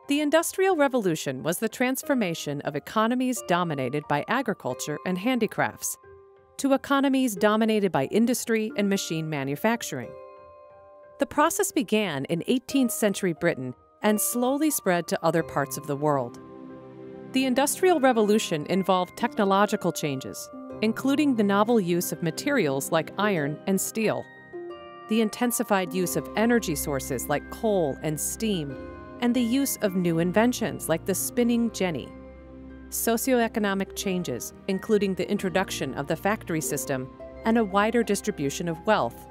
The Industrial Revolution was the transformation of economies dominated by agriculture and handicrafts to economies dominated by industry and machine manufacturing. The process began in 18th century Britain and slowly spread to other parts of the world. The Industrial Revolution involved technological changes, including the novel use of materials like iron and steel, the intensified use of energy sources like coal and steam, and the use of new inventions like the spinning jenny. Socioeconomic changes, including the introduction of the factory system and a wider distribution of wealth,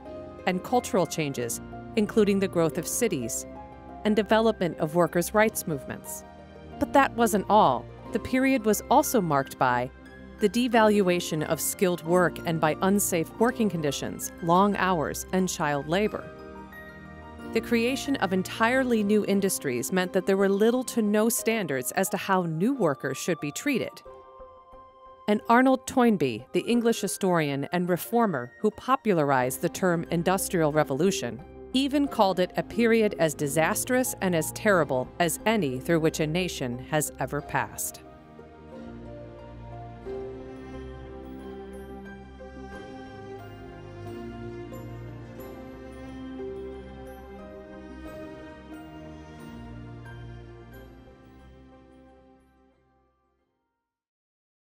and cultural changes, including the growth of cities and development of workers' rights movements. But that wasn't all. The period was also marked by the devaluation of skilled work and by unsafe working conditions, long hours, and child labor. The creation of entirely new industries meant that there were little to no standards as to how new workers should be treated. And Arnold Toynbee, the English historian and reformer who popularized the term Industrial Revolution, even called it a period as disastrous and as terrible as any through which a nation has ever passed.